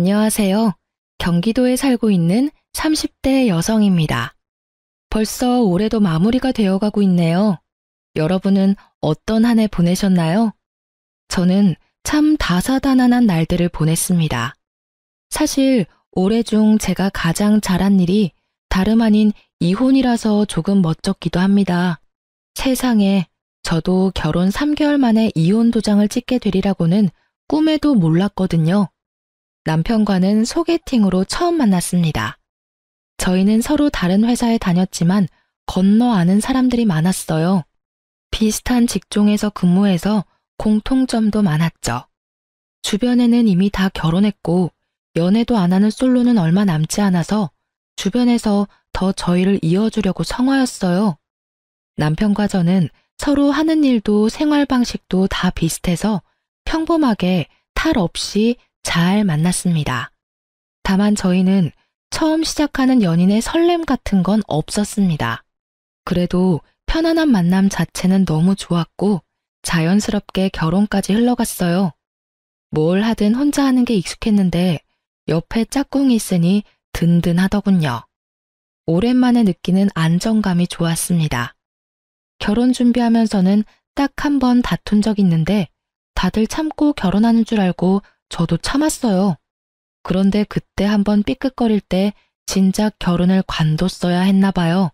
안녕하세요. 경기도에 살고 있는 30대 여성입니다. 벌써 올해도 마무리가 되어가고 있네요. 여러분은 어떤 한 해 보내셨나요? 저는 참 다사다난한 날들을 보냈습니다. 사실 올해 중 제가 가장 잘한 일이 다름 아닌 이혼이라서 조금 멋쩍기도 합니다. 세상에, 저도 결혼 3개월 만에 이혼 도장을 찍게 되리라고는 꿈에도 몰랐거든요. 남편과는 소개팅으로 처음 만났습니다. 저희는 서로 다른 회사에 다녔지만 건너 아는 사람들이 많았어요. 비슷한 직종에서 근무해서 공통점도 많았죠. 주변에는 이미 다 결혼했고 연애도 안 하는 솔로는 얼마 남지 않아서 주변에서 더 저희를 이어주려고 성화였어요. 남편과 저는 서로 하는 일도 생활 방식도 다 비슷해서 평범하게 탈 없이 잘 만났습니다. 다만 저희는 처음 시작하는 연인의 설렘 같은 건 없었습니다. 그래도 편안한 만남 자체는 너무 좋았고 자연스럽게 결혼까지 흘러갔어요. 뭘 하든 혼자 하는 게 익숙했는데 옆에 짝꿍이 있으니 든든하더군요. 오랜만에 느끼는 안정감이 좋았습니다. 결혼 준비하면서는 딱 한 번 다툰 적 있는데 다들 참고 결혼하는 줄 알고 저도 참았어요. 그런데 그때 한번 삐끗거릴 때 진작 결혼을 관뒀어야 했나 봐요.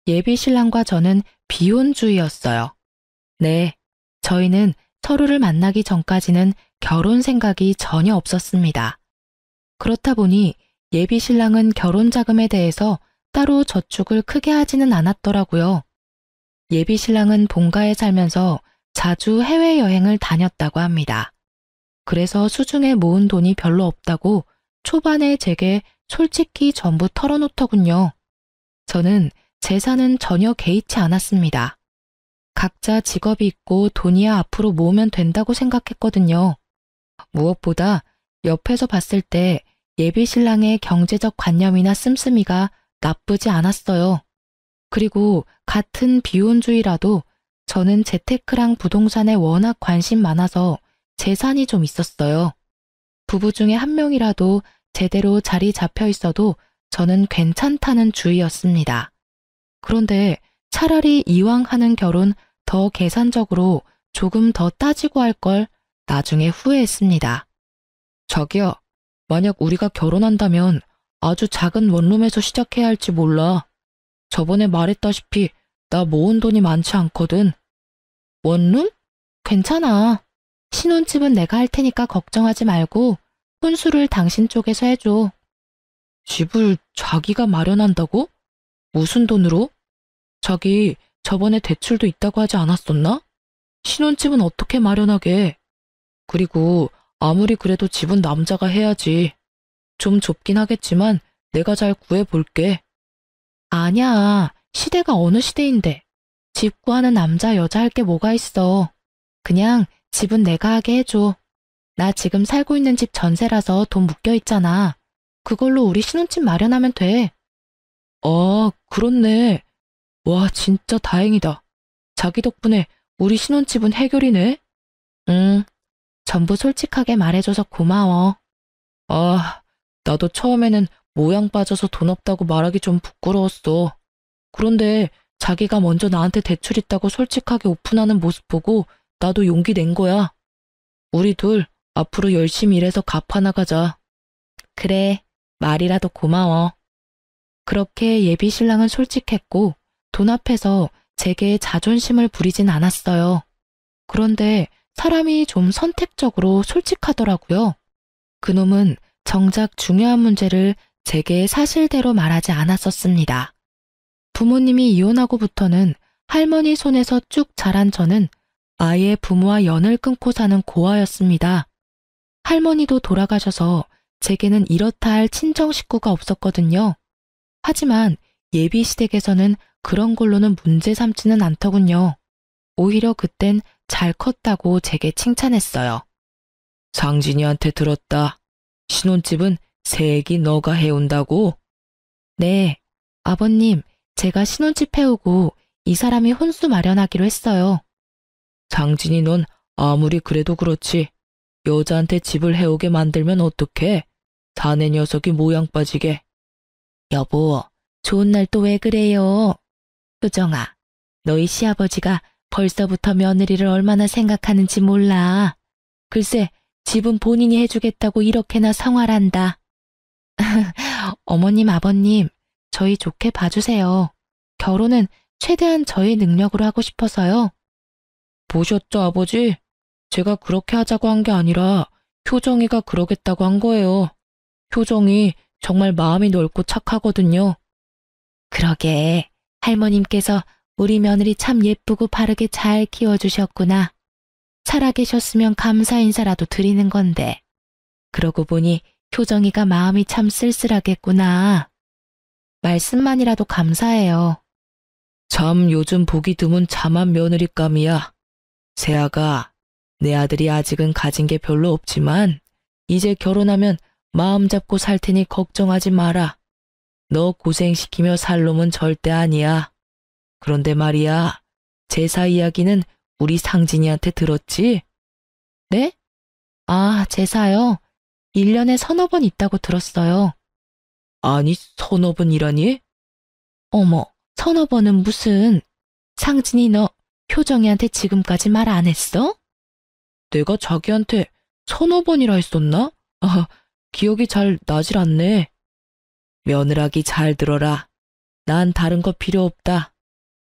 예비 신랑과 저는 비혼주의였어요. 네, 저희는 서로를 만나기 전까지는 결혼 생각이 전혀 없었습니다. 그렇다 보니 예비 신랑은 결혼 자금에 대해서 따로 저축을 크게 하지는 않았더라고요. 예비 신랑은 본가에 살면서 자주 해외여행을 다녔다고 합니다. 그래서 수중에 모은 돈이 별로 없다고 초반에 제게 솔직히 전부 털어놓더군요. 저는 재산은 전혀 개의치 않았습니다. 각자 직업이 있고 돈이야 앞으로 모으면 된다고 생각했거든요. 무엇보다 옆에서 봤을 때 예비 신랑의 경제적 관념이나 씀씀이가 나쁘지 않았어요. 그리고 같은 비혼주의라도 저는 재테크랑 부동산에 워낙 관심 많아서 재산이 좀 있었어요. 부부 중에 한 명이라도 제대로 자리 잡혀 있어도 저는 괜찮다는 주의였습니다. 그런데 차라리 이왕 하는 결혼 더 계산적으로 조금 더 따지고 할 걸 나중에 후회했습니다. 자기야, 만약 우리가 결혼한다면 아주 작은 원룸에서 시작해야 할지 몰라. 저번에 말했다시피 나 모은 돈이 많지 않거든. 원룸? 괜찮아. 신혼집은 내가 할 테니까 걱정하지 말고 혼수를 당신 쪽에서 해줘. 집을 자기가 마련한다고? 무슨 돈으로? 자기 저번에 대출도 있다고 하지 않았었나? 신혼집은 어떻게 마련하게? 그리고 아무리 그래도 집은 남자가 해야지. 좀 좁긴 하겠지만 내가 잘 구해볼게. 아니야. 시대가 어느 시대인데. 집 구하는 남자 여자 할 게 뭐가 있어. 그냥 집은 내가 하게 해줘. 나 지금 살고 있는 집 전세라서 돈 묶여 있잖아. 그걸로 우리 신혼집 마련하면 돼. 아, 그렇네. 와, 진짜 다행이다. 자기 덕분에 우리 신혼집은 해결이네. 응, 전부 솔직하게 말해줘서 고마워. 아, 나도 처음에는 모양 빠져서 돈 없다고 말하기 좀 부끄러웠어. 그런데 자기가 먼저 나한테 대출 있다고 솔직하게 오픈하는 모습 보고 나도 용기 낸 거야. 우리 둘 앞으로 열심히 일해서 갚아나가자. 그래, 말이라도 고마워. 그렇게 예비 신랑은 솔직했고 돈 앞에서 제게 자존심을 부리진 않았어요. 그런데 사람이 좀 선택적으로 솔직하더라고요. 그놈은 정작 중요한 문제를 제게 사실대로 말하지 않았었습니다. 부모님이 이혼하고부터는 할머니 손에서 쭉 자란 저는 아예 부모와 연을 끊고 사는 고아였습니다. 할머니도 돌아가셔서 제게는 이렇다 할 친정 식구가 없었거든요. 하지만 예비 시댁에서는 그런 걸로는 문제 삼지는 않더군요. 오히려 그땐 잘 컸다고 제게 칭찬했어요. 상진이한테 들었다. 신혼집은 새애기 너가 해온다고? 네, 아버님, 제가 신혼집 해오고 이 사람이 혼수 마련하기로 했어요. 상진이 넌 아무리 그래도 그렇지. 여자한테 집을 해오게 만들면 어떡해? 사내 녀석이 모양 빠지게. 여보, 좋은 날 또 왜 그래요? 효정아, 너희 시아버지가 벌써부터 며느리를 얼마나 생각하는지 몰라. 글쎄, 집은 본인이 해주겠다고 이렇게나 성활한다. 어머님, 아버님, 저희 좋게 봐주세요. 결혼은 최대한 저의 능력으로 하고 싶어서요. 보셨죠, 아버지? 제가 그렇게 하자고 한 게 아니라 효정이가 그러겠다고 한 거예요. 효정이 정말 마음이 넓고 착하거든요. 그러게, 할머님께서 우리 며느리 참 예쁘고 바르게 잘 키워주셨구나. 살아계셨으면 감사 인사라도 드리는 건데. 그러고 보니 효정이가 마음이 참 쓸쓸하겠구나. 말씀만이라도 감사해요. 참 요즘 보기 드문 참한 며느리감이야. 세아가, 내 아들이 아직은 가진 게 별로 없지만 이제 결혼하면 마음 잡고 살 테니 걱정하지 마라. 너 고생시키며 살 놈은 절대 아니야. 그런데 말이야, 제사 이야기는 우리 상진이한테 들었지? 네? 아, 제사요? 1년에 서너 번 있다고 들었어요. 아니, 서너 번이라니? 어머, 서너 번은 무슨. 상진이 너 효정이한테 지금까지 말 안 했어? 내가 자기한테 서너 번이라 했었나? 아, 기억이 잘 나질 않네. 며느라기 잘 들어라. 난 다른 거 필요 없다.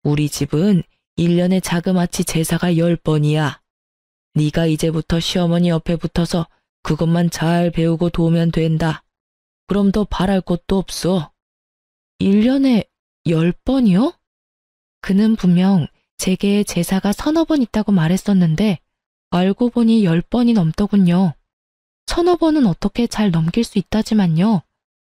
우리 집은 1년에 자그마치 제사가 10번이야. 네가 이제부터 시어머니 옆에 붙어서 그것만 잘 배우고 도우면 된다. 그럼 더 바랄 것도 없어. 1년에 10번이요? 그는 분명 제게 제사가 서너 번 있다고 말했었는데 알고 보니 10번이 넘더군요. 서너 번은 어떻게 잘 넘길 수 있다지만요.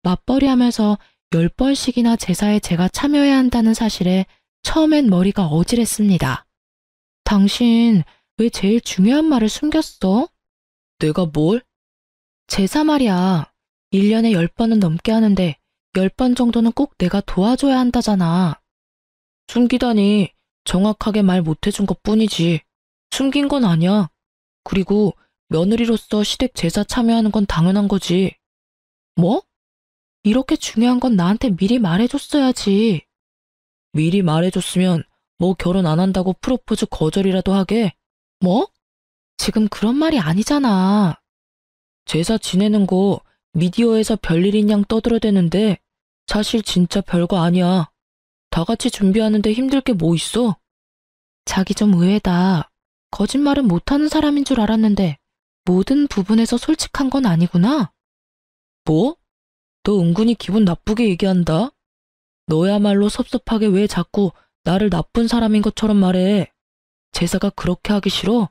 맞벌이 하면서 10번씩이나 제사에 제가 참여해야 한다는 사실에 처음엔 머리가 어질했습니다. 당신 왜 제일 중요한 말을 숨겼어? 내가 뭘? 제사 말이야. 1년에 10번은 넘게 하는데 10번 정도는 꼭 내가 도와줘야 한다잖아. 숨기다니 정확하게 말 못해준 것뿐이지. 숨긴 건 아니야. 그리고 며느리로서 시댁 제사 참여하는 건 당연한 거지. 뭐? 이렇게 중요한 건 나한테 미리 말해줬어야지. 미리 말해줬으면 뭐 결혼 안 한다고 프로포즈 거절이라도 하게. 뭐? 지금 그런 말이 아니잖아. 제사 지내는 거 미디어에서 별일인 양 떠들어대는데 사실 진짜 별거 아니야. 다 같이 준비하는데 힘들 게 뭐 있어? 자기 좀 의외다. 거짓말은 못하는 사람인 줄 알았는데 모든 부분에서 솔직한 건 아니구나. 뭐? 너 은근히 기분 나쁘게 얘기한다. 너야말로 섭섭하게 왜 자꾸 나를 나쁜 사람인 것처럼 말해. 제사가 그렇게 하기 싫어?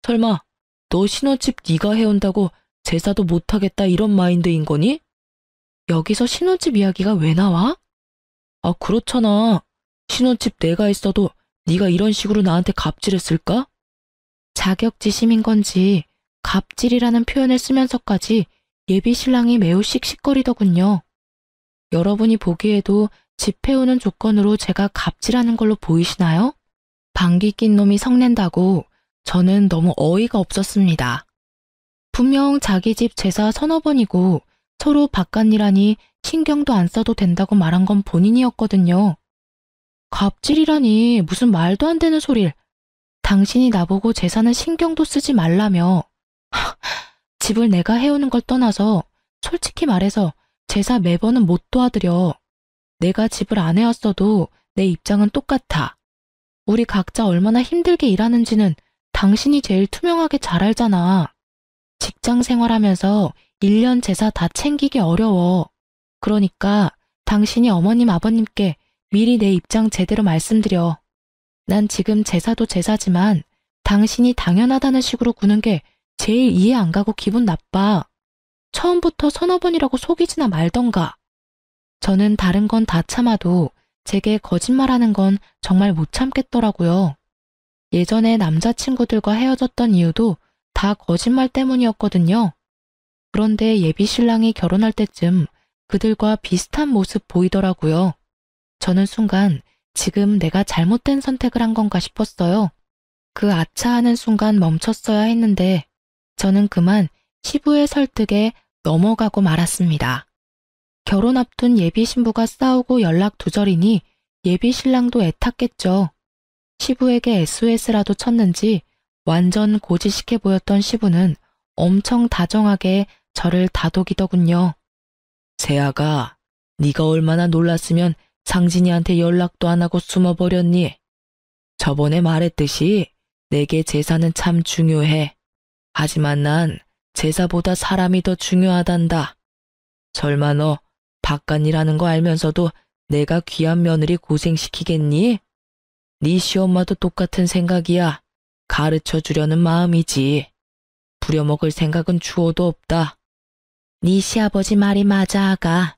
설마 너 신혼집 네가 해온다고 제사도 못하겠다 이런 마인드인 거니? 여기서 신혼집 이야기가 왜 나와? 아, 그렇잖아. 신혼집 내가 했어도 네가 이런 식으로 나한테 갑질했을까? 자격지심인 건지 갑질이라는 표현을 쓰면서까지 예비 신랑이 매우 씩씩거리더군요. 여러분이 보기에도 집 해오는 조건으로 제가 갑질하는 걸로 보이시나요? 방귀 낀 놈이 성낸다고 저는 너무 어이가 없었습니다. 분명 자기 집 제사 서너 번이고 서로 바깥일하니 신경도 안 써도 된다고 말한 건 본인이었거든요. 갑질이라니 무슨 말도 안 되는 소릴. 당신이 나보고 제사는 신경도 쓰지 말라며. 집을 내가 해오는 걸 떠나서 솔직히 말해서 제사 매번은 못 도와드려. 내가 집을 안 해왔어도 내 입장은 똑같아. 우리 각자 얼마나 힘들게 일하는지는 당신이 제일 투명하게 잘 알잖아. 직장 생활하면서 1년 제사 다 챙기기 어려워. 그러니까 당신이 어머님 아버님께 미리 내 입장 제대로 말씀드려. 난 지금 제사도 제사지만 당신이 당연하다는 식으로 구는 게 제일 이해 안 가고 기분 나빠. 처음부터 서너 번이라고 속이지나 말던가. 저는 다른 건 다 참아도 제게 거짓말하는 건 정말 못 참겠더라고요. 예전에 남자친구들과 헤어졌던 이유도 다 거짓말 때문이었거든요. 그런데 예비 신랑이 결혼할 때쯤 그들과 비슷한 모습 보이더라고요. 저는 순간 지금 내가 잘못된 선택을 한 건가 싶었어요. 그 아차하는 순간 멈췄어야 했는데 저는 그만 시부의 설득에 넘어가고 말았습니다. 결혼 앞둔 예비 신부가 싸우고 연락 두절이니 예비 신랑도 애탔겠죠. 시부에게 SOS라도 쳤는지 완전 고지식해 보였던 시부는 엄청 다정하게 저를 다독이더군요. 세아가, 네가 얼마나 놀랐으면 상진이한테 연락도 안 하고 숨어버렸니? 저번에 말했듯이 내게 제사는 참 중요해. 하지만 난 제사보다 사람이 더 중요하단다. 설마 너 바깥일하는 거 알면서도 내가 귀한 며느리 고생시키겠니? 네 시엄마도 똑같은 생각이야. 가르쳐주려는 마음이지. 부려먹을 생각은 추호도 없다. 네 시아버지 말이 맞아, 아가.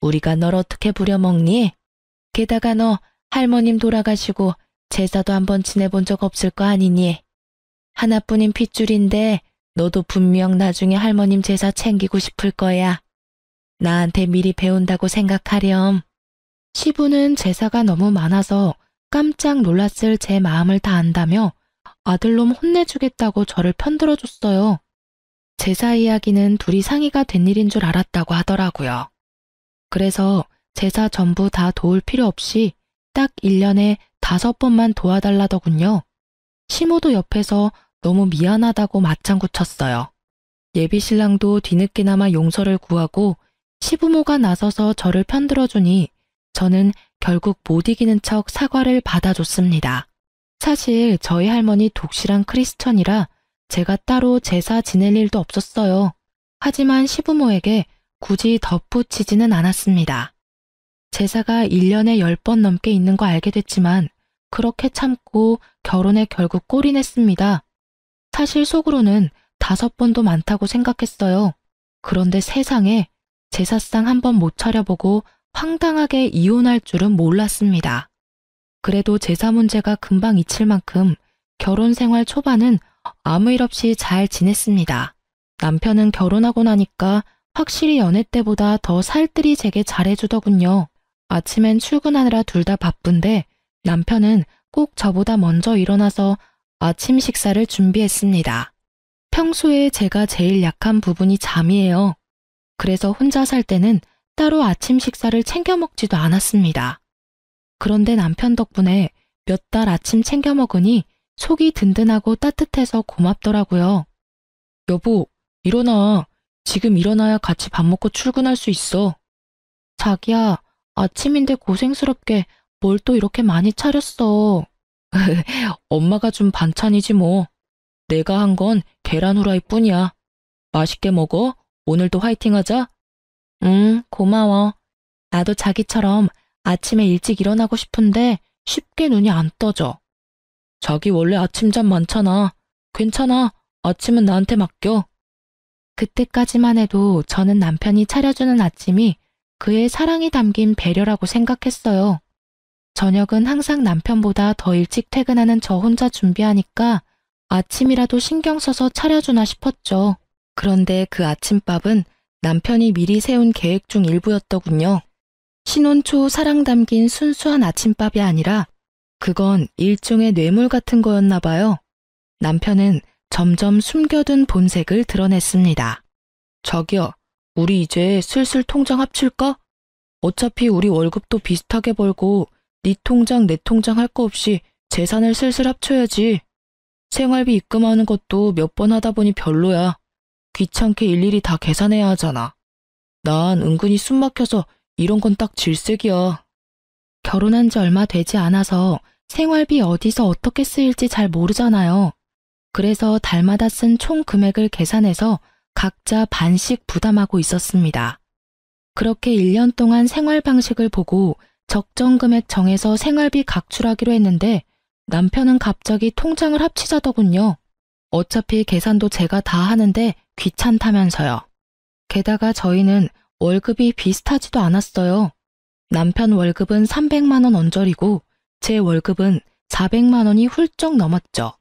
우리가 널 어떻게 부려먹니? 게다가 너 할머님 돌아가시고 제사도 한번 지내본 적 없을 거 아니니? 하나뿐인 핏줄인데 너도 분명 나중에 할머님 제사 챙기고 싶을 거야. 나한테 미리 배운다고 생각하렴. 시부는 제사가 너무 많아서 깜짝 놀랐을 제 마음을 다 안다며 아들놈 혼내주겠다고 저를 편들어줬어요. 제사 이야기는 둘이 상의가 된 일인 줄 알았다고 하더라고요. 그래서 제사 전부 다 도울 필요 없이 딱 1년에 5번만 도와달라더군요. 시모도 옆에서 너무 미안하다고 맞장구 쳤어요. 예비 신랑도 뒤늦게나마 용서를 구하고 시부모가 나서서 저를 편들어주니 저는 결국 못 이기는 척 사과를 받아줬습니다. 사실 저희 할머니 독실한 크리스천이라 제가 따로 제사 지낼 일도 없었어요. 하지만 시부모에게 굳이 덧붙이지는 않았습니다. 제사가 1년에 10번 넘게 있는 거 알게 됐지만 그렇게 참고 결혼에 결국 꼴이 냈습니다. 사실 속으로는 5번도 많다고 생각했어요. 그런데 세상에 제사상 한 번 못 차려보고 황당하게 이혼할 줄은 몰랐습니다. 그래도 제사 문제가 금방 잊힐 만큼 결혼 생활 초반은 아무 일 없이 잘 지냈습니다. 남편은 결혼하고 나니까 확실히 연애 때보다 더 살뜰히 제게 잘해주더군요. 아침엔 출근하느라 둘 다 바쁜데 남편은 꼭 저보다 먼저 일어나서 아침 식사를 준비했습니다. 평소에 제가 제일 약한 부분이 잠이에요. 그래서 혼자 살 때는 따로 아침 식사를 챙겨 먹지도 않았습니다. 그런데 남편 덕분에 몇 달 아침 챙겨 먹으니 속이 든든하고 따뜻해서 고맙더라고요. 여보, 일어나. 지금 일어나야 같이 밥 먹고 출근할 수 있어. 자기야, 아침인데 고생스럽게 뭘 또 이렇게 많이 차렸어. 엄마가 준 반찬이지 뭐. 내가 한 건 계란 후라이 뿐이야. 맛있게 먹어. 오늘도 화이팅하자. 응, 고마워. 나도 자기처럼 아침에 일찍 일어나고 싶은데 쉽게 눈이 안 떠져. 자기 원래 아침잠 많잖아. 괜찮아. 아침은 나한테 맡겨. 그때까지만 해도 저는 남편이 차려주는 아침이 그의 사랑이 담긴 배려라고 생각했어요. 저녁은 항상 남편보다 더 일찍 퇴근하는 저 혼자 준비하니까 아침이라도 신경 써서 차려주나 싶었죠. 그런데 그 아침밥은 남편이 미리 세운 계획 중 일부였더군요. 신혼 초 사랑 담긴 순수한 아침밥이 아니라 그건 일종의 뇌물 같은 거였나 봐요. 남편은 점점 숨겨둔 본색을 드러냈습니다. 자기야, 우리 이제 슬슬 통장 합칠까? 어차피 우리 월급도 비슷하게 벌고 네 통장 내 통장 할 거 없이 재산을 슬슬 합쳐야지. 생활비 입금하는 것도 몇 번 하다 보니 별로야. 귀찮게 일일이 다 계산해야 하잖아. 난 은근히 숨 막혀서 이런 건 딱 질색이야. 결혼한 지 얼마 되지 않아서 생활비 어디서 어떻게 쓰일지 잘 모르잖아요. 그래서 달마다 쓴 총 금액을 계산해서 각자 반씩 부담하고 있었습니다. 그렇게 1년 동안 생활 방식을 보고 적정 금액 정해서 생활비 각출하기로 했는데 남편은 갑자기 통장을 합치자더군요. 어차피 계산도 제가 다 하는데 귀찮다면서요. 게다가 저희는 월급이 비슷하지도 않았어요. 남편 월급은 300만 원 언저리고 제 월급은 400만 원이 훌쩍 넘었죠.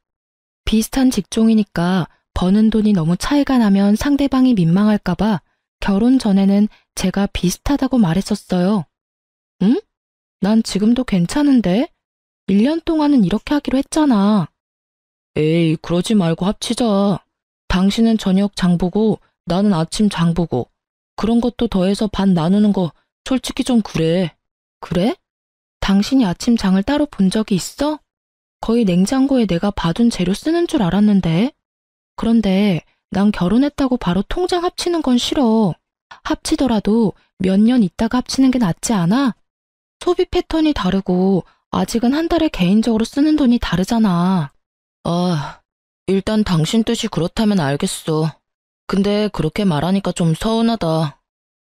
비슷한 직종이니까 버는 돈이 너무 차이가 나면 상대방이 민망할까봐 결혼 전에는 제가 비슷하다고 말했었어요. 응? 난 지금도 괜찮은데? 1년 동안은 이렇게 하기로 했잖아. 에이, 그러지 말고 합치자. 당신은 저녁 장 보고 나는 아침 장 보고 그런 것도 더해서 반 나누는 거 솔직히 좀 그래. 그래? 당신이 아침 장을 따로 본 적이 있어? 거의 냉장고에 내가 봐둔 재료 쓰는 줄 알았는데. 그런데 난 결혼했다고 바로 통장 합치는 건 싫어. 합치더라도 몇 년 있다가 합치는 게 낫지 않아? 소비 패턴이 다르고 아직은 한 달에 개인적으로 쓰는 돈이 다르잖아. 아, 일단 당신 뜻이 그렇다면 알겠어. 근데 그렇게 말하니까 좀 서운하다.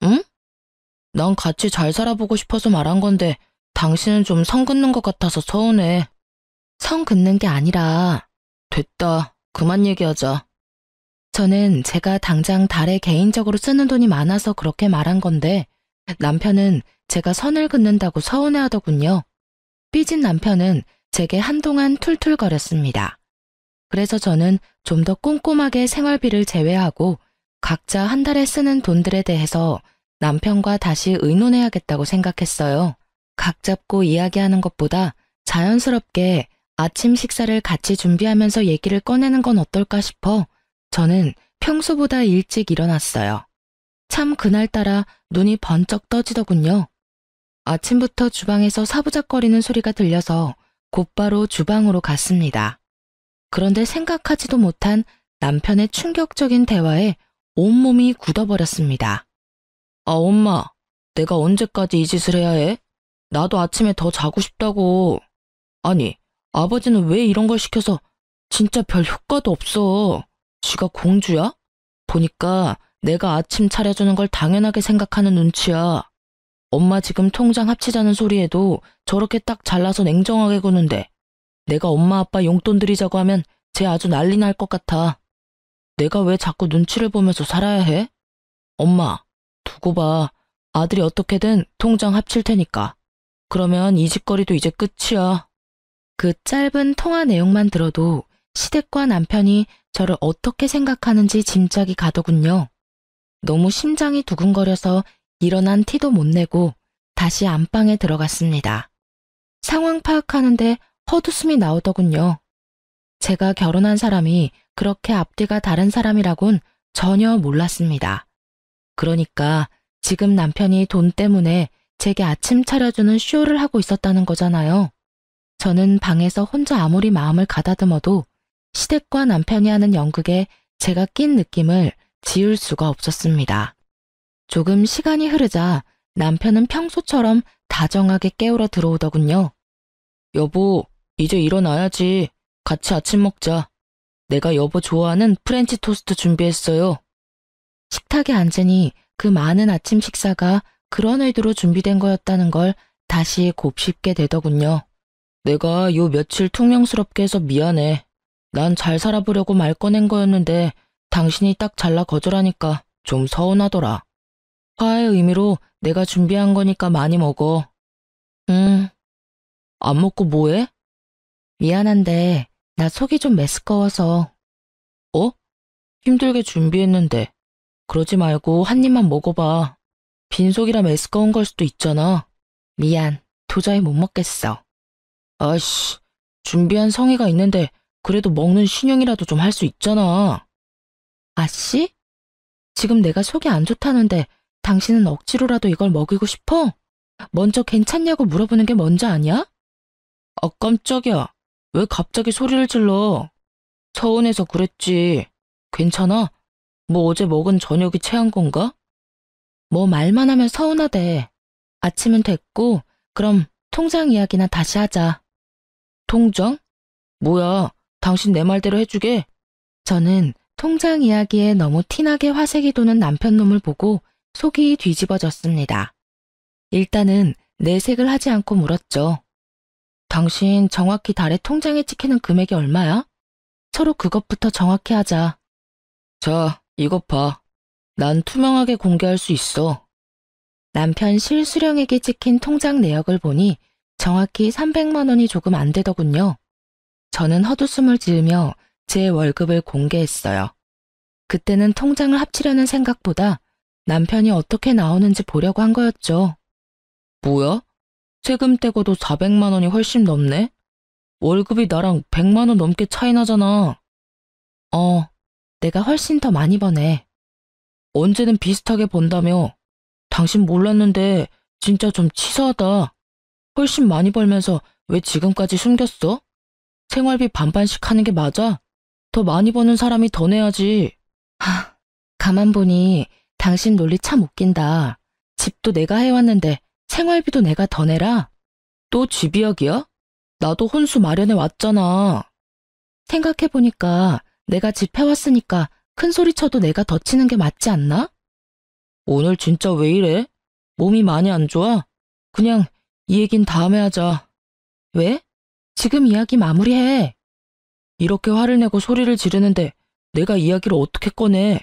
응? 난 같이 잘 살아보고 싶어서 말한 건데 당신은 좀 선 긋는 것 같아서 서운해. 성 긋는 게 아니라 됐다. 그만 얘기하자. 저는 제가 당장 달에 개인적으로 쓰는 돈이 많아서 그렇게 말한 건데 남편은 제가 선을 긋는다고 서운해하더군요. 삐진 남편은 제게 한동안 툴툴거렸습니다. 그래서 저는 좀 더 꼼꼼하게 생활비를 제외하고 각자 한 달에 쓰는 돈들에 대해서 남편과 다시 의논해야겠다고 생각했어요. 각 잡고 이야기하는 것보다 자연스럽게 아침 식사를 같이 준비하면서 얘기를 꺼내는 건 어떨까 싶어 저는 평소보다 일찍 일어났어요. 참 그날따라 눈이 번쩍 떠지더군요. 아침부터 주방에서 사부작거리는 소리가 들려서 곧바로 주방으로 갔습니다. 그런데 생각하지도 못한 남편의 충격적인 대화에 온몸이 굳어버렸습니다. 아, 엄마. 내가 언제까지 이 짓을 해야 해? 나도 아침에 더 자고 싶다고. 아니, 아버지는 왜 이런 걸 시켜서 진짜 별 효과도 없어. 지가 공주야? 보니까 내가 아침 차려주는 걸 당연하게 생각하는 눈치야. 엄마 지금 통장 합치자는 소리에도 저렇게 딱 잘라서 냉정하게 구는데 내가 엄마 아빠 용돈 드리자고 하면 쟤 아주 난리 날 것 같아. 내가 왜 자꾸 눈치를 보면서 살아야 해? 엄마, 두고 봐. 아들이 어떻게든 통장 합칠 테니까. 그러면 이 짓거리도 이제 끝이야. 그 짧은 통화 내용만 들어도 시댁과 남편이 저를 어떻게 생각하는지 짐작이 가더군요. 너무 심장이 두근거려서 일어난 티도 못 내고 다시 안방에 들어갔습니다. 상황 파악하는데 헛웃음이 나오더군요. 제가 결혼한 사람이 그렇게 앞뒤가 다른 사람이라곤 전혀 몰랐습니다. 그러니까 지금 남편이 돈 때문에 제게 아침 차려주는 쇼를 하고 있었다는 거잖아요. 저는 방에서 혼자 아무리 마음을 가다듬어도 시댁과 남편이 하는 연극에 제가 낀 느낌을 지울 수가 없었습니다. 조금 시간이 흐르자 남편은 평소처럼 다정하게 깨우러 들어오더군요. 여보, 이제 일어나야지. 같이 아침 먹자. 내가 여보 좋아하는 프렌치 토스트 준비했어요. 식탁에 앉으니 그 많은 아침 식사가 그런 의도로 준비된 거였다는 걸 다시 곱씹게 되더군요. 내가 요 며칠 퉁명스럽게 해서 미안해. 난 잘 살아보려고 말 꺼낸 거였는데 당신이 딱 잘라 거절하니까 좀 서운하더라. 화해의 의미로 내가 준비한 거니까 많이 먹어. 안 먹고 뭐해? 미안한데 나 속이 좀 메스꺼워서. 어? 힘들게 준비했는데. 그러지 말고 한 입만 먹어봐. 빈속이라 메스꺼운 걸 수도 있잖아. 미안, 도저히 못 먹겠어. 아이씨, 준비한 성의가 있는데 그래도 먹는 신용이라도 좀 할 수 있잖아. 아씨? 지금 내가 속이 안 좋다는데 당신은 억지로라도 이걸 먹이고 싶어? 먼저 괜찮냐고 물어보는 게 먼저 아니야? 아, 깜짝이야. 왜 갑자기 소리를 질러? 서운해서 그랬지. 괜찮아? 뭐 어제 먹은 저녁이 체한 건가? 뭐 말만 하면 서운하대. 아침은 됐고 그럼 통장 이야기나 다시 하자. 통장? 뭐야, 당신 내 말대로 해주게? 저는 통장 이야기에 너무 티나게 화색이 도는 남편 놈을 보고 속이 뒤집어졌습니다. 일단은 내색을 하지 않고 물었죠. 당신 정확히 달에 통장에 찍히는 금액이 얼마야? 서로 그것부터 정확히 하자. 자, 이것 봐. 난 투명하게 공개할 수 있어. 남편 실수령에게 찍힌 통장 내역을 보니 정확히 300만 원이 조금 안 되더군요. 저는 헛웃음을 지으며 제 월급을 공개했어요. 그때는 통장을 합치려는 생각보다 남편이 어떻게 나오는지 보려고 한 거였죠. 뭐야? 세금 떼고도 400만 원이 훨씬 넘네? 월급이 나랑 100만 원 넘게 차이 나잖아. 내가 훨씬 더 많이 버네. 언제는 비슷하게 번다며. 당신 몰랐는데 진짜 좀 치사하다. 훨씬 많이 벌면서 왜 지금까지 숨겼어? 생활비 반반씩 하는 게 맞아? 더 많이 버는 사람이 더 내야지. 가만 보니 당신 논리 참 웃긴다. 집도 내가 해왔는데 생활비도 내가 더 내라? 또 집 이야기야? 나도 혼수 마련해 왔잖아. 생각해보니까 내가 집 해왔으니까 큰 소리 쳐도 내가 더 치는 게 맞지 않나? 오늘 진짜 왜 이래? 몸이 많이 안 좋아? 그냥 이 얘긴 다음에 하자. 왜? 지금 이야기 마무리해. 이렇게 화를 내고 소리를 지르는데 내가 이야기를 어떻게 꺼내?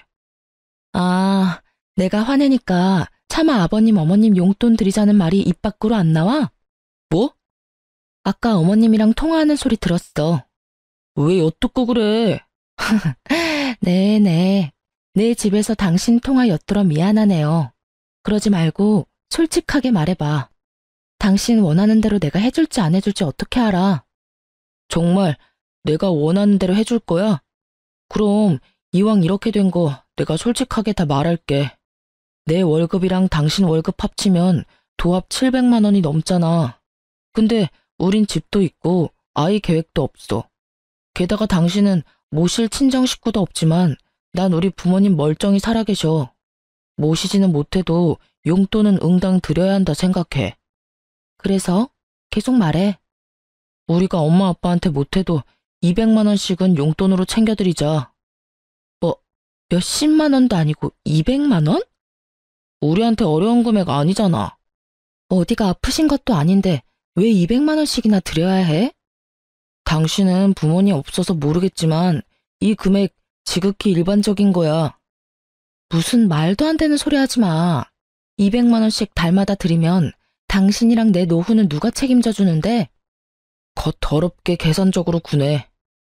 아, 내가 화내니까 차마 아버님 어머님 용돈 드리자는 말이 입 밖으로 안 나와? 뭐? 아까 어머님이랑 통화하는 소리 들었어. 왜 엿듣고 그래? 네네. 내 집에서 당신 통화 엿들어 미안하네요. 그러지 말고 솔직하게 말해봐. 당신 원하는 대로 내가 해줄지 안 해줄지 어떻게 알아? 정말 내가 원하는 대로 해줄 거야? 그럼 이왕 이렇게 된 거 내가 솔직하게 다 말할게. 내 월급이랑 당신 월급 합치면 도합 700만 원이 넘잖아. 근데 우린 집도 있고 아이 계획도 없어. 게다가 당신은 모실 친정 식구도 없지만 난 우리 부모님 멀쩡히 살아계셔. 모시지는 못해도 용돈은 응당 드려야 한다 생각해. 그래서 계속 말해. 우리가 엄마 아빠한테 못해도 200만 원씩은 용돈으로 챙겨드리자. 몇십만 원도 아니고 200만 원? 우리한테 어려운 금액 아니잖아. 어디가 아프신 것도 아닌데 왜 200만 원씩이나 드려야 해? 당신은 부모님 없어서 모르겠지만 이 금액 지극히 일반적인 거야. 무슨 말도 안 되는 소리 하지 마. 200만 원씩 달마다 드리면 당신이랑 내 노후는 누가 책임져 주는데? 겉 더럽게 계산적으로 구네.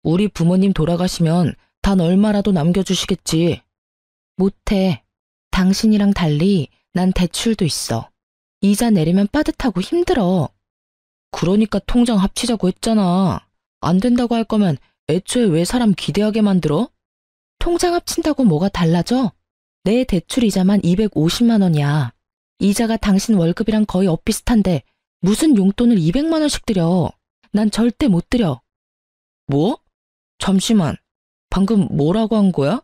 우리 부모님 돌아가시면 단 얼마라도 남겨주시겠지. 못해. 당신이랑 달리 난 대출도 있어. 이자 내리면 빠듯하고 힘들어. 그러니까 통장 합치자고 했잖아. 안 된다고 할 거면 애초에 왜 사람 기대하게 만들어? 통장 합친다고 뭐가 달라져? 내 대출 이자만 250만 원이야. 이자가 당신 월급이랑 거의 엇비슷한데 무슨 용돈을 200만 원씩 드려. 난 절대 못 드려. 뭐? 잠시만. 방금 뭐라고 한 거야?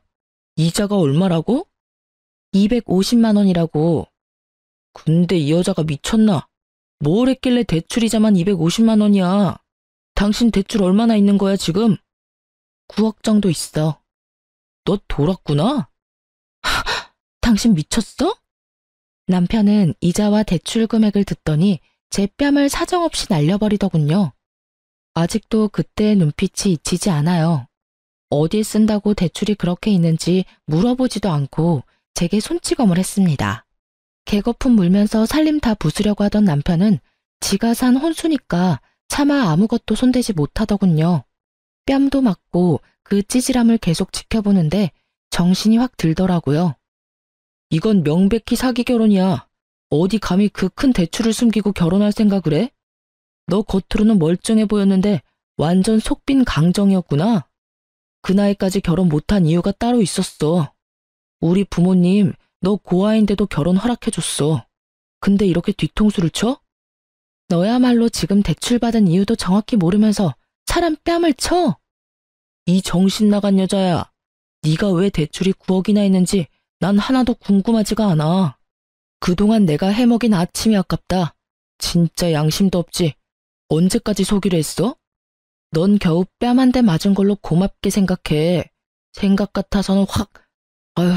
이자가 얼마라고? 250만 원이라고. 근데 이 여자가 미쳤나? 뭘 했길래 대출 이자만 250만 원이야? 당신 대출 얼마나 있는 거야 지금? 9억 정도 있어. 너 돌았구나? 당신 미쳤어? 남편은 이자와 대출 금액을 듣더니 제 뺨을 사정없이 날려버리더군요. 아직도 그때의 눈빛이 잊히지 않아요. 어디에 쓴다고 대출이 그렇게 있는지 물어보지도 않고 제게 손찌검을 했습니다. 개거품 물면서 살림 다 부수려고 하던 남편은 지가 산 혼수니까 차마 아무것도 손대지 못하더군요. 뺨도 맞고 그 찌질함을 계속 지켜보는데 정신이 확 들더라고요. 이건 명백히 사기 결혼이야. 어디 감히 그 큰 대출을 숨기고 결혼할 생각을 해? 너 겉으로는 멀쩡해 보였는데 완전 속빈 강정이었구나. 그 나이까지 결혼 못한 이유가 따로 있었어. 우리 부모님 너 고아인데도 결혼 허락해줬어. 근데 이렇게 뒤통수를 쳐? 너야말로 지금 대출받은 이유도 정확히 모르면서 사람 뺨을 쳐? 이 정신 나간 여자야. 네가 왜 대출이 9억이나 있는지 난 하나도 궁금하지가 않아. 그동안 내가 해먹인 아침이 아깝다. 진짜 양심도 없지. 언제까지 속이려 했어? 넌 겨우 뺨 한 대 맞은 걸로 고맙게 생각해. 생각 같아서는 확... 아휴,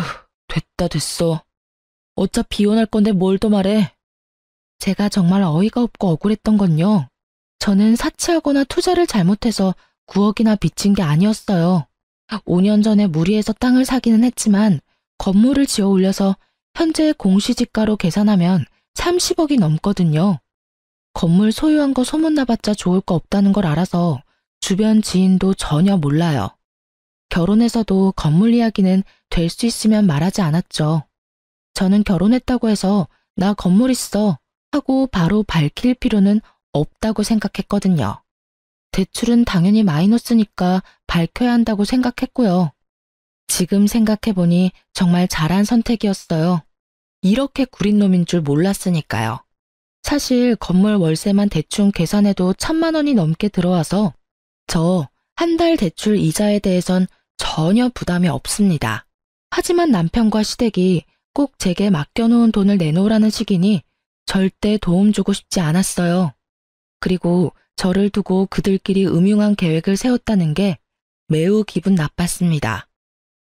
됐다 됐어. 어차피 이혼할 건데 뭘 더 말해. 제가 정말 어이가 없고 억울했던 건요. 저는 사치하거나 투자를 잘못해서 9억이나 빚진 게 아니었어요. 5년 전에 무리해서 땅을 사기는 했지만 건물을 지어 올려서 현재 공시지가로 계산하면 30억이 넘거든요. 건물 소유한 거 소문나봤자 좋을 거 없다는 걸 알아서 주변 지인도 전혀 몰라요. 결혼해서도 건물 이야기는 될 수 있으면 말하지 않았죠. 저는 결혼했다고 해서 나 건물 있어 하고 바로 밝힐 필요는 없다고 생각했거든요. 대출은 당연히 마이너스니까 밝혀야 한다고 생각했고요. 지금 생각해보니 정말 잘한 선택이었어요. 이렇게 구린 놈인 줄 몰랐으니까요. 사실 건물 월세만 대충 계산해도 1,000만 원이 넘게 들어와서 저 한 달 대출 이자에 대해선 전혀 부담이 없습니다. 하지만 남편과 시댁이 꼭 제게 맡겨놓은 돈을 내놓으라는 식이니 절대 도움 주고 싶지 않았어요. 그리고 저를 두고 그들끼리 음흉한 계획을 세웠다는 게 매우 기분 나빴습니다.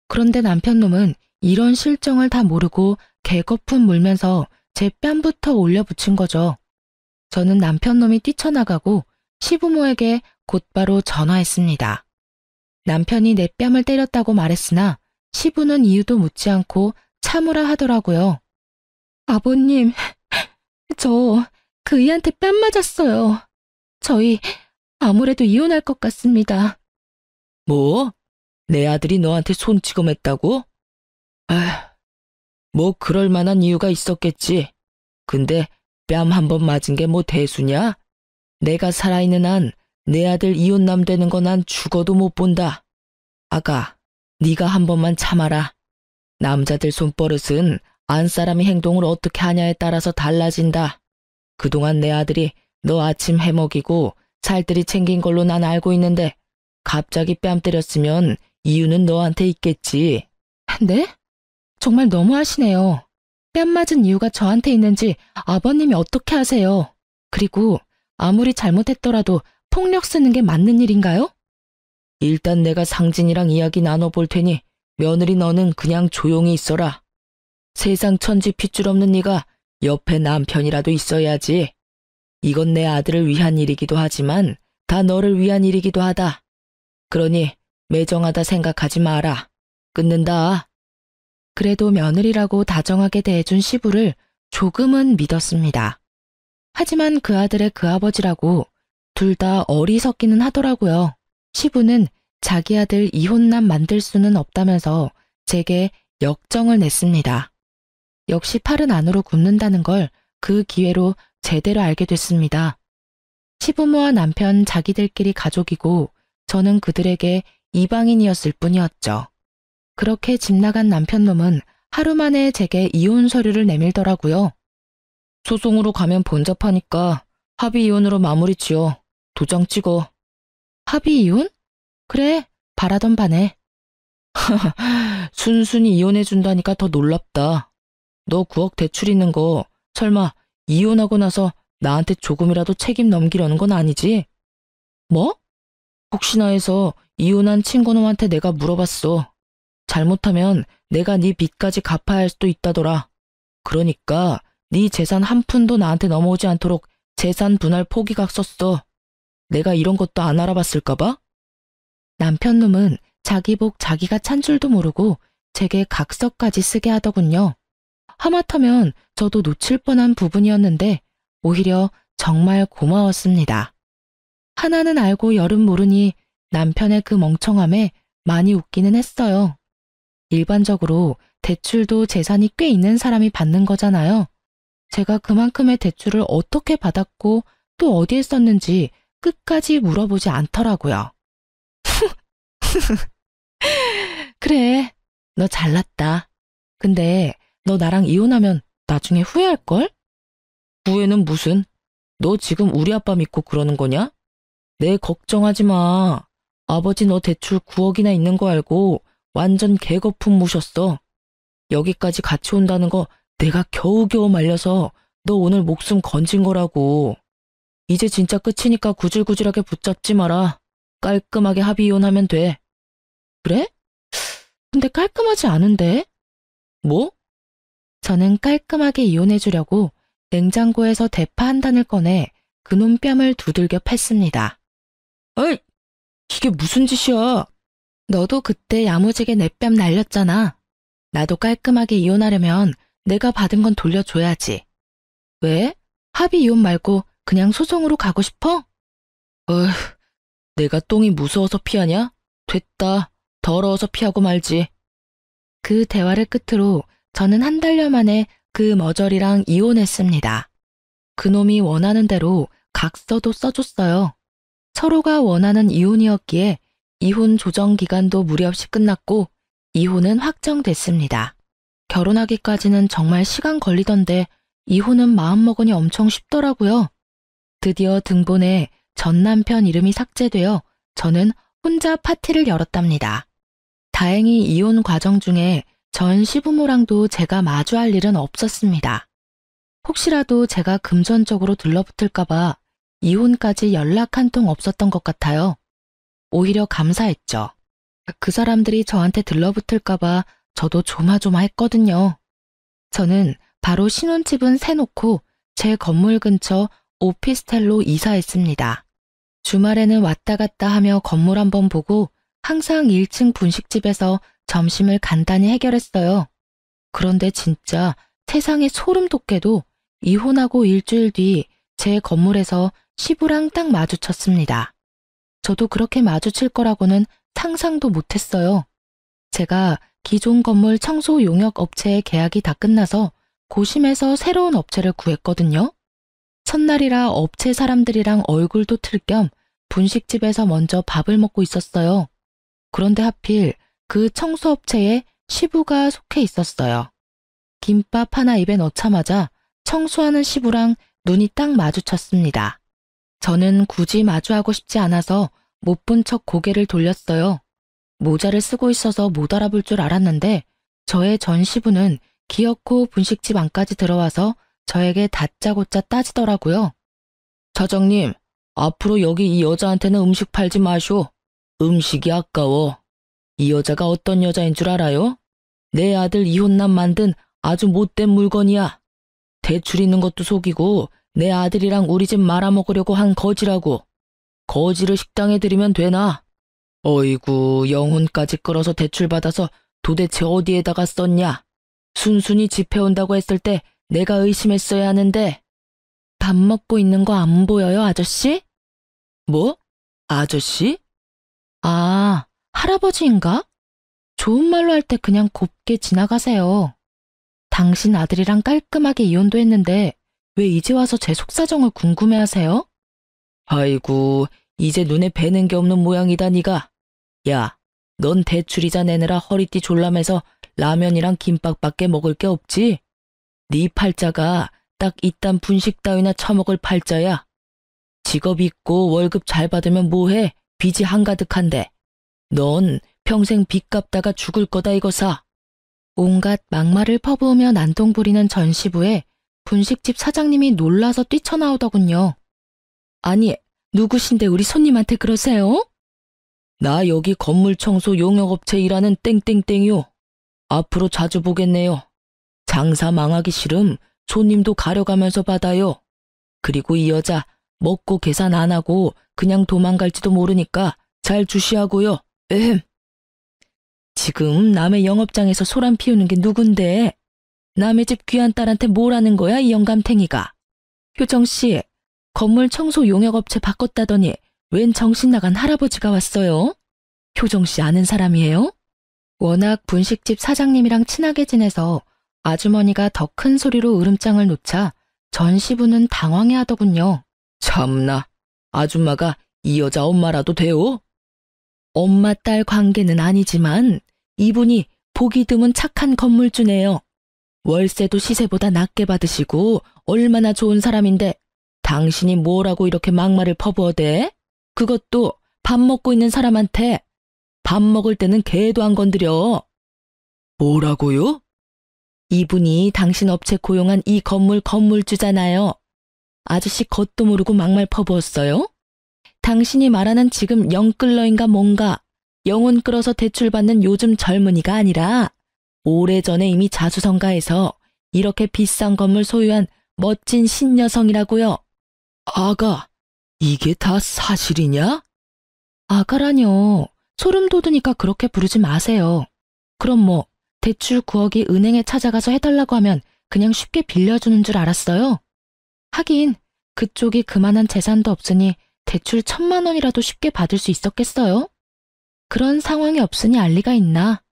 그런데 남편놈은 이런 실정을 다 모르고 개거품 물면서 제 뺨부터 올려붙인 거죠. 저는 남편놈이 뛰쳐나가고 시부모에게 곧바로 전화했습니다. 남편이 내 뺨을 때렸다고 말했으나 시부는 이유도 묻지 않고 참으라 하더라고요. 아버님, 저 그이한테 뺨 맞았어요. 저희 아무래도 이혼할 것 같습니다. 뭐? 내 아들이 너한테 손찌검했다고? 뭐 그럴 만한 이유가 있었겠지. 근데 뺨 한 번 맞은 게 뭐 대수냐? 내가 살아있는 한 내 아들 이혼남 되는 거 난 죽어도 못 본다. 아가, 네가 한 번만 참아라. 남자들 손버릇은 안 사람이 행동을 어떻게 하냐에 따라서 달라진다. 그동안 내 아들이 너 아침 해먹이고 살뜰히 챙긴 걸로 난 알고 있는데 갑자기 뺨 때렸으면 이유는 너한테 있겠지. 네? 정말 너무하시네요. 뺨 맞은 이유가 저한테 있는지 아버님이 어떻게 아세요? 그리고 아무리 잘못했더라도 폭력 쓰는 게 맞는 일인가요? 일단 내가 상진이랑 이야기 나눠볼 테니 며느리 너는 그냥 조용히 있어라. 세상 천지 핏줄 없는 네가 옆에 남편이라도 있어야지. 이건 내 아들을 위한 일이기도 하지만 다 너를 위한 일이기도 하다. 그러니 매정하다 생각하지 마라. 끊는다. 그래도 며느리라고 다정하게 대해준 시부를 조금은 믿었습니다. 하지만 그 아들의 그 아버지라고 둘 다 어리석기는 하더라고요. 시부는 자기 아들 이혼남 만들 수는 없다면서 제게 역정을 냈습니다. 역시 팔은 안으로 굽는다는 걸 그 기회로 제대로 알게 됐습니다. 시부모와 남편 자기들끼리 가족이고 저는 그들에게 이방인이었을 뿐이었죠. 그렇게 집 나간 남편놈은 하루 만에 제게 이혼 서류를 내밀더라고요. 소송으로 가면 번잡하니까 합의 이혼으로 마무리 지어. 도장 찍어. 합의 이혼? 그래, 바라던 바네. 순순히 이혼해준다니까 더 놀랍다. 너 9억 대출 있는 거 설마 이혼하고 나서 나한테 조금이라도 책임 넘기려는 건 아니지? 뭐? 혹시나 해서 이혼한 친구놈한테 내가 물어봤어. 잘못하면 내가 네 빚까지 갚아야 할 수도 있다더라. 그러니까 네 재산 한 푼도 나한테 넘어오지 않도록 재산 분할 포기각 썼어. 내가 이런 것도 안 알아봤을까 봐? 남편놈은 자기 복 자기가 찬 줄도 모르고 제게 각서까지 쓰게 하더군요. 하마터면 저도 놓칠 뻔한 부분이었는데 오히려 정말 고마웠습니다. 하나는 알고 열은 모르니 남편의 그 멍청함에 많이 웃기는 했어요. 일반적으로 대출도 재산이 꽤 있는 사람이 받는 거잖아요. 제가 그만큼의 대출을 어떻게 받았고 또 어디에 썼는지 끝까지 물어보지 않더라고요. 그래, 너 잘났다. 근데 너 나랑 이혼하면 나중에 후회할걸? 후회는 무슨? 너 지금 우리 아빠 믿고 그러는 거냐? 내 걱정하지 마. 아버지 너 대출 9억이나 있는 거 알고 완전 개거품 무셨어. 여기까지 같이 온다는 거 내가 겨우겨우 말려서 너 오늘 목숨 건진 거라고. 이제 진짜 끝이니까 구질구질하게 붙잡지 마라. 깔끔하게 합의 이혼하면 돼. 그래? 근데 깔끔하지 않은데? 뭐? 저는 깔끔하게 이혼해주려고 냉장고에서 대파 한 단을 꺼내 그놈 뺨을 두들겨 팼습니다. 어이, 이게 무슨 짓이야? 너도 그때 야무지게 내 뺨 날렸잖아. 나도 깔끔하게 이혼하려면 내가 받은 건 돌려줘야지. 왜? 합의 이혼 말고 그냥 소송으로 가고 싶어? 내가 똥이 무서워서 피하냐? 됐다. 더러워서 피하고 말지. 그 대화를 끝으로 저는 한 달여 만에 그 머저리랑 이혼했습니다. 그놈이 원하는 대로 각서도 써줬어요. 서로가 원하는 이혼이었기에 이혼 조정 기간도 무리 없이 끝났고 이혼은 확정됐습니다. 결혼하기까지는 정말 시간 걸리던데 이혼은 마음먹으니 엄청 쉽더라고요. 드디어 등본에 전 남편 이름이 삭제되어 저는 혼자 파티를 열었답니다. 다행히 이혼 과정 중에 전 시부모랑도 제가 마주할 일은 없었습니다. 혹시라도 제가 금전적으로 들러붙을까봐 이혼까지 연락 한 통 없었던 것 같아요. 오히려 감사했죠. 그 사람들이 저한테 들러붙을까봐 저도 조마조마했거든요. 저는 바로 신혼집은 세놓고 제 건물 근처 오피스텔로 이사했습니다. 주말에는 왔다 갔다 하며 건물 한번 보고 항상 1층 분식집에서 점심을 간단히 해결했어요. 그런데 진짜 세상에 소름 돋게도 이혼하고 일주일 뒤 제 건물에서 시부랑 딱 마주쳤습니다. 저도 그렇게 마주칠 거라고는 상상도 못했어요. 제가 기존 건물 청소 용역 업체의 계약이 다 끝나서 고심해서 새로운 업체를 구했거든요. 첫날이라 업체 사람들이랑 얼굴도 틀 겸 분식집에서 먼저 밥을 먹고 있었어요. 그런데 하필 그 청소업체에 시부가 속해 있었어요. 김밥 하나 입에 넣자마자 청소하는 시부랑 눈이 딱 마주쳤습니다. 저는 굳이 마주하고 싶지 않아서 못 본 척 고개를 돌렸어요. 모자를 쓰고 있어서 못 알아볼 줄 알았는데 저의 전 시부는 기어코 분식집 안까지 들어와서 저에게 다짜고짜 따지더라고요. 사장님, 앞으로 여기 이 여자한테는 음식 팔지 마쇼. 음식이 아까워. 이 여자가 어떤 여자인 줄 알아요? 내 아들 이혼남 만든 아주 못된 물건이야. 대출 있는 것도 속이고 내 아들이랑 우리 집 말아먹으려고 한 거지라고. 거지를 식당에 들이면 되나? 어이구, 영혼까지 끌어서 대출받아서 도대체 어디에다가 썼냐? 순순히 집해온다고 했을 때 내가 의심했어야 하는데. 밥 먹고 있는 거 안 보여요, 아저씨? 뭐? 아저씨? 아, 할아버지인가? 좋은 말로 할 때 그냥 곱게 지나가세요. 당신 아들이랑 깔끔하게 이혼도 했는데 왜 이제 와서 제 속사정을 궁금해하세요? 아이고, 이제 눈에 뵈는 게 없는 모양이다 니가. 야, 넌 대출이자 내느라 허리띠 졸라매서 라면이랑 김밥밖에 먹을 게 없지? 네 팔자가 딱 이딴 분식 따위나 처먹을 팔자야. 직업 있고 월급 잘 받으면 뭐해? 빚이 한가득한데. 넌 평생 빚 갚다가 죽을 거다 이거사. 온갖 막말을 퍼부으며 난동 부리는 전 시부에 분식집 사장님이 놀라서 뛰쳐나오더군요. 아니, 누구신데 우리 손님한테 그러세요? 나 여기 건물 청소 용역업체 일하는 땡땡땡이요. 앞으로 자주 보겠네요. 장사 망하기 싫음 손님도 가려가면서 받아요. 그리고 이 여자 먹고 계산 안 하고 그냥 도망갈지도 모르니까 잘 주시하고요. 지금 남의 영업장에서 소란 피우는 게 누군데? 남의 집 귀한 딸한테 뭐라는 거야, 이 영감탱이가? 효정씨, 건물 청소 용역업체 바꿨다더니 웬 정신 나간 할아버지가 왔어요? 효정씨 아는 사람이에요? 워낙 분식집 사장님이랑 친하게 지내서 아주머니가 더 큰 소리로 으름장을 놓자 전 시부는 당황해 하더군요. 참나, 아줌마가 이 여자 엄마라도 돼요? 엄마 딸 관계는 아니지만 이분이 보기 드문 착한 건물주네요. 월세도 시세보다 낮게 받으시고 얼마나 좋은 사람인데 당신이 뭐라고 이렇게 막말을 퍼부어대? 그것도 밥 먹고 있는 사람한테. 밥 먹을 때는 개도 안 건드려. 뭐라고요? 이분이 당신 업체 고용한 이 건물 건물주잖아요. 아저씨 겉도 모르고 막말 퍼부었어요? 당신이 말하는 지금 영끌러인가 뭔가 영혼 끌어서 대출받는 요즘 젊은이가 아니라 오래전에 이미 자수성가해서 이렇게 비싼 건물 소유한 멋진 신여성이라고요. 아가, 이게 다 사실이냐? 아가라뇨. 소름 돋으니까 그렇게 부르지 마세요. 그럼 뭐 대출 9억이 은행에 찾아가서 해달라고 하면 그냥 쉽게 빌려주는 줄 알았어요? 하긴 그쪽이 그만한 재산도 없으니 대출 1,000만 원이라도 쉽게 받을 수 있었겠어요? 그런 상황이 없으니 알 리가 있나?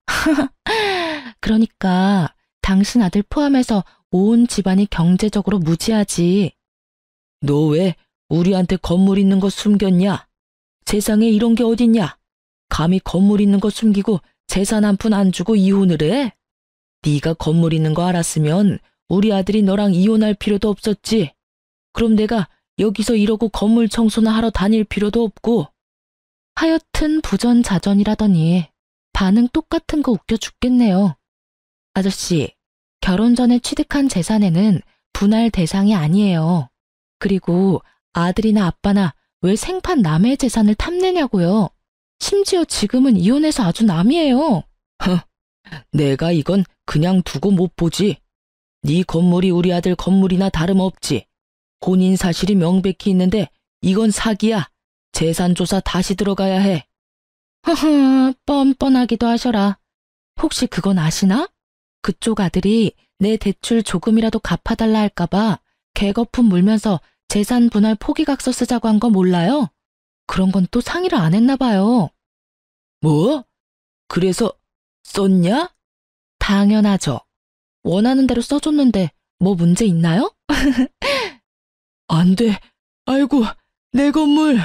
그러니까 당신 아들 포함해서 온 집안이 경제적으로 무지하지. 너 왜 우리한테 건물 있는 거 숨겼냐? 세상에 이런 게 어딨냐? 감히 건물 있는 거 숨기고 재산 한 푼 안 주고 이혼을 해? 네가 건물 있는 거 알았으면 우리 아들이 너랑 이혼할 필요도 없었지. 그럼 내가 여기서 이러고 건물 청소나 하러 다닐 필요도 없고. 하여튼 부전자전이라더니 반응 똑같은 거 웃겨 죽겠네요. 아저씨, 결혼 전에 취득한 재산에는 분할 대상이 아니에요. 그리고 아들이나 아빠나 왜 생판 남의 재산을 탐내냐고요. 심지어 지금은 이혼해서 아주 남이에요. 내가 이건 그냥 두고 못 보지. 네 건물이 우리 아들 건물이나 다름없지. 혼인 사실이 명백히 있는데 이건 사기야. 재산조사 다시 들어가야 해. 허허, 뻔뻔하기도 하셔라. 혹시 그건 아시나? 그쪽 아들이 내 대출 조금이라도 갚아달라 할까봐 개거품 물면서 재산 분할 포기각서 쓰자고 한 거 몰라요? 그런 건 또 상의를 안 했나 봐요. 뭐? 그래서 썼냐? 당연하죠. 원하는 대로 써줬는데 뭐 문제 있나요? 안 돼. 아이고, 내 건물.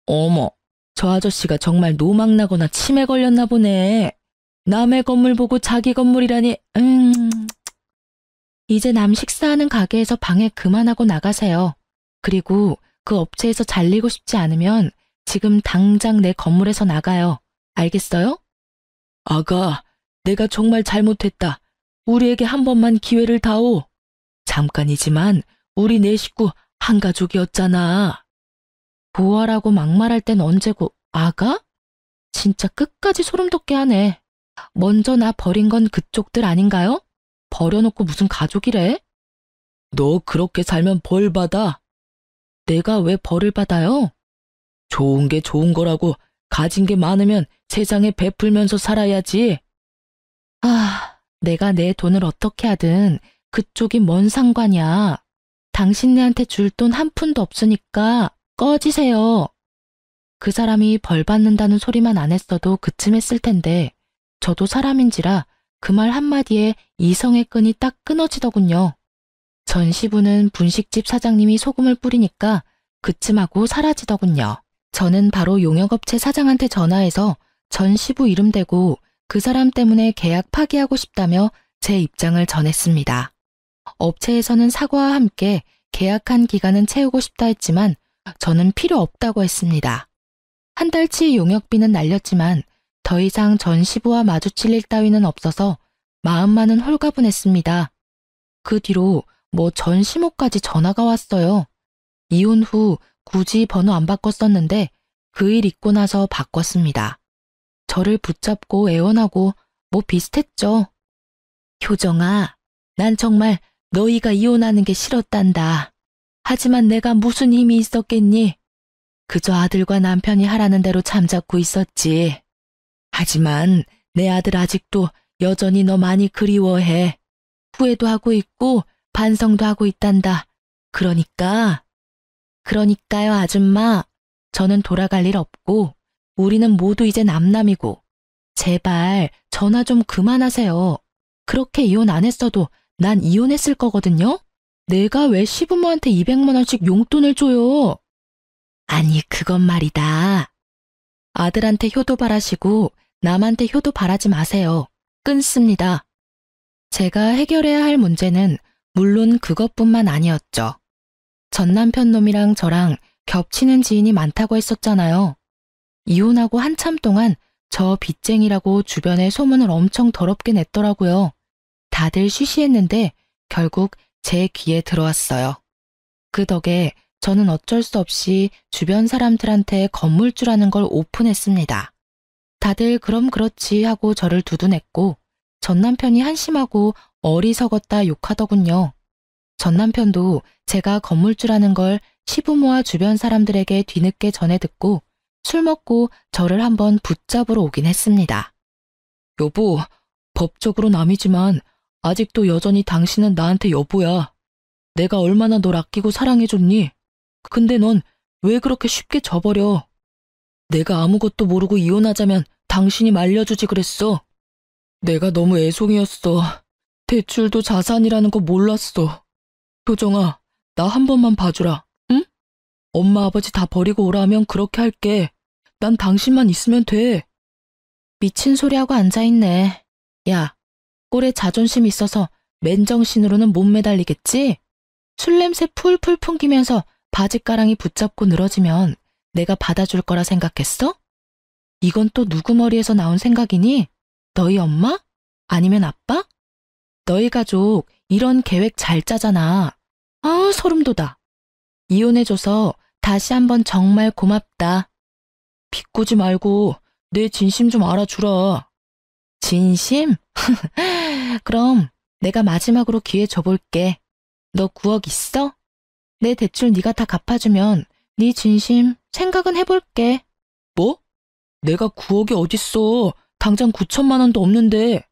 어머, 저 아저씨가 정말 노망나거나 치매 걸렸나 보네. 남의 건물 보고 자기 건물이라니. 이제 남 식사하는 가게에서 방해 그만하고 나가세요. 그리고 그 업체에서 잘리고 싶지 않으면 지금 당장 내 건물에서 나가요. 알겠어요? 아가, 내가 정말 잘못했다. 우리에게 한 번만 기회를 다오. 잠깐이지만 우리 네 식구 한 가족이었잖아. 보아라고 막말할 땐 언제고, 아가? 진짜 끝까지 소름 돋게 하네. 먼저 나 버린 건 그쪽들 아닌가요? 버려놓고 무슨 가족이래? 너 그렇게 살면 벌 받아. 내가 왜 벌을 받아요? 좋은 게 좋은 거라고. 가진 게 많으면 세상에 베풀면서 살아야지. 아, 내가 내 돈을 어떻게 하든 그쪽이 뭔 상관이야. 당신네한테 줄 돈 한 푼도 없으니까 꺼지세요. 그 사람이 벌 받는다는 소리만 안 했어도 그쯤 했을 텐데 저도 사람인지라 그 말 한마디에 이성의 끈이 딱 끊어지더군요. 전시부는 분식집 사장님이 소금을 뿌리니까 그쯤 하고 사라지더군요. 저는 바로 용역업체 사장한테 전화해서 전시부 이름 대고 그 사람 때문에 계약 파기하고 싶다며 제 입장을 전했습니다. 업체에서는 사과와 함께 계약한 기간은 채우고 싶다 했지만 저는 필요 없다고 했습니다. 한 달치 용역비는 날렸지만 더 이상 전시부와 마주칠 일 따위는 없어서 마음만은 홀가분했습니다. 그 뒤로 뭐 전시모까지 전화가 왔어요. 이혼 후 굳이 번호 안 바꿨었는데 그 일 있고 나서 바꿨습니다. 저를 붙잡고 애원하고 뭐 비슷했죠. 효정아, 난 정말 너희가 이혼하는 게 싫었단다. 하지만 내가 무슨 힘이 있었겠니? 그저 아들과 남편이 하라는 대로 잠자코 있었지. 하지만 내 아들 아직도 여전히 너 많이 그리워해. 후회도 하고 있고 반성도 하고 있단다. 그러니까요, 아줌마. 저는 돌아갈 일 없고 우리는 모두 이제 남남이고 제발 전화 좀 그만하세요. 그렇게 이혼 안 했어도 난 이혼했을 거거든요. 내가 왜 시부모한테 200만 원씩 용돈을 줘요? 아니, 그건 말이다. 아들한테 효도 바라시고 남한테 효도 바라지 마세요. 끊습니다. 제가 해결해야 할 문제는 물론 그것뿐만 아니었죠. 전 남편 놈이랑 저랑 겹치는 지인이 많다고 했었잖아요. 이혼하고 한참 동안 저 빚쟁이라고 주변에 소문을 엄청 더럽게 냈더라고요. 다들 쉬쉬했는데 결국 제 귀에 들어왔어요. 그 덕에 저는 어쩔 수 없이 주변 사람들한테 건물주라는 걸 오픈했습니다. 다들 그럼 그렇지 하고 저를 두둔했고 전 남편이 한심하고 어리석었다 욕하더군요. 전 남편도 제가 건물주라는 걸 시부모와 주변 사람들에게 뒤늦게 전해 듣고 술 먹고 저를 한번 붙잡으러 오긴 했습니다. 여보, 법적으로 남이지만 아직도 여전히 당신은 나한테 여보야. 내가 얼마나 널 아끼고 사랑해줬니? 근데 넌 왜 그렇게 쉽게 져버려? 내가 아무것도 모르고 이혼하자면 당신이 말려주지 그랬어. 내가 너무 애송이었어. 대출도 자산이라는 거 몰랐어. 효정아, 나 한 번만 봐주라, 응? 엄마 아버지 다 버리고 오라면 그렇게 할게. 난 당신만 있으면 돼. 미친 소리하고 앉아있네. 야, 꼴에 자존심 있어서 맨정신으로는 못 매달리겠지? 술 냄새 풀풀 풍기면서 바짓가랑이 붙잡고 늘어지면 내가 받아줄 거라 생각했어? 이건 또 누구 머리에서 나온 생각이니? 너희 엄마? 아니면 아빠? 너희 가족 이런 계획 잘 짜잖아. 아, 소름 돋아. 이혼해줘서 다시 한번 정말 고맙다. 비꼬지 말고 내 진심 좀 알아주라. 진심? 그럼 내가 마지막으로 기회 줘볼게. 너 9억 있어? 내 대출 네가 다 갚아주면 네 진심 생각은 해볼게. 뭐? 내가 9억이 어딨어. 당장 9천만 원도 없는데.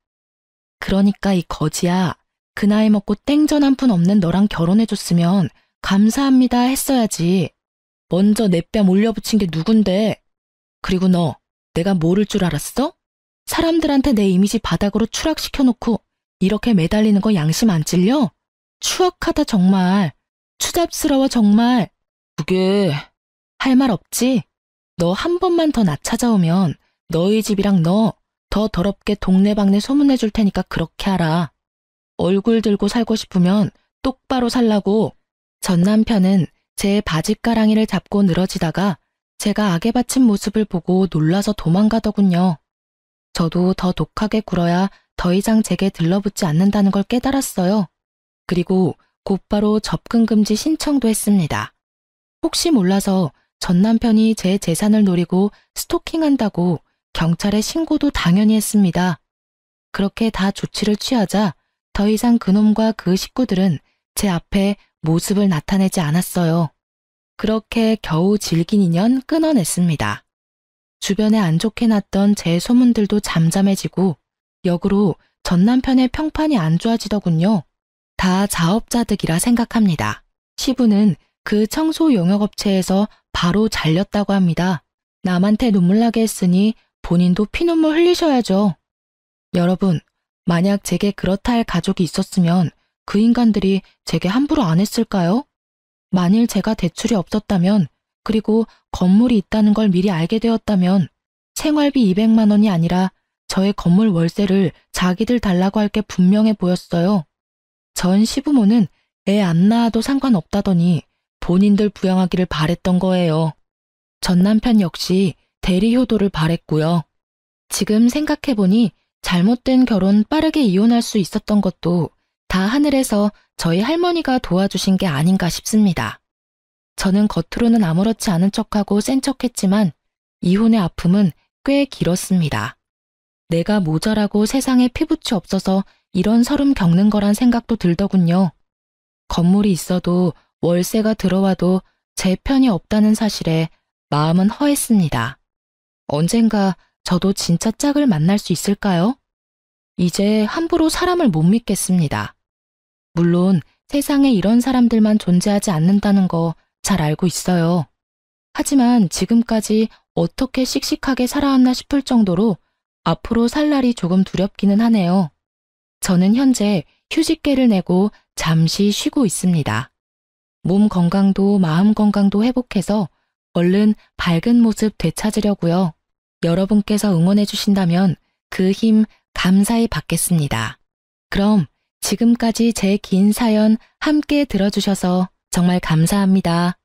그러니까 이 거지야. 그 나이 먹고 땡전 한 푼 없는 너랑 결혼해줬으면 감사합니다 했어야지. 먼저 내 뺨 올려붙인 게 누군데. 그리고 너 내가 모를 줄 알았어? 사람들한테 내 이미지 바닥으로 추락시켜놓고 이렇게 매달리는 거 양심 안 찔려? 추악하다 정말. 추잡스러워 정말. 그게... 할 말 없지? 너 한 번만 더 나 찾아오면 너희 집이랑 너 더 더럽게 동네방네 소문내줄 테니까 그렇게 하라. 얼굴 들고 살고 싶으면 똑바로 살라고. 전 남편은 제 바짓가랑이를 잡고 늘어지다가 제가 악에 바친 모습을 보고 놀라서 도망가더군요. 저도 더 독하게 굴어야 더 이상 제게 들러붙지 않는다는 걸 깨달았어요. 그리고 곧바로 접근금지 신청도 했습니다. 혹시 몰라서 전 남편이 제 재산을 노리고 스토킹한다고 경찰에 신고도 당연히 했습니다. 그렇게 다 조치를 취하자 더 이상 그놈과 그 식구들은 제 앞에 모습을 나타내지 않았어요. 그렇게 겨우 질긴 인연 끊어냈습니다. 주변에 안 좋게 났던 제 소문들도 잠잠해지고 역으로 전 남편의 평판이 안 좋아지더군요. 다 자업자득이라 생각합니다. 시부는 그 청소 용역업체에서 바로 잘렸다고 합니다. 남한테 눈물 나게 했으니 본인도 피눈물 흘리셔야죠. 여러분, 만약 제게 그렇다 할 가족이 있었으면 그 인간들이 제게 함부로 안 했을까요? 만일 제가 대출이 없었다면, 그리고 건물이 있다는 걸 미리 알게 되었다면 생활비 200만 원이 아니라 저의 건물 월세를 자기들 달라고 할 게 분명해 보였어요. 전 시부모는 애 안 낳아도 상관없다더니 본인들 부양하기를 바랬던 거예요. 전 남편 역시 대리 효도를 바랬고요. 지금 생각해보니 잘못된 결혼 빠르게 이혼할 수 있었던 것도 다 하늘에서 저희 할머니가 도와주신 게 아닌가 싶습니다. 저는 겉으로는 아무렇지 않은 척하고 센 척했지만 이혼의 아픔은 꽤 길었습니다. 내가 모자라고 세상에 피부치 없어서 이런 서름 겪는 거란 생각도 들더군요. 건물이 있어도 월세가 들어와도 제 편이 없다는 사실에 마음은 허했습니다. 언젠가 저도 진짜 짝을 만날 수 있을까요? 이제 함부로 사람을 못 믿겠습니다. 물론 세상에 이런 사람들만 존재하지 않는다는 거 잘 알고 있어요. 하지만 지금까지 어떻게 씩씩하게 살아왔나 싶을 정도로 앞으로 살 날이 조금 두렵기는 하네요. 저는 현재 휴직계를 내고 잠시 쉬고 있습니다. 몸 건강도 마음 건강도 회복해서 얼른 밝은 모습 되찾으려고요. 여러분께서 응원해 주신다면 그 힘 감사히 받겠습니다. 그럼 지금까지 제 긴 사연 함께 들어주셔서 정말 감사합니다.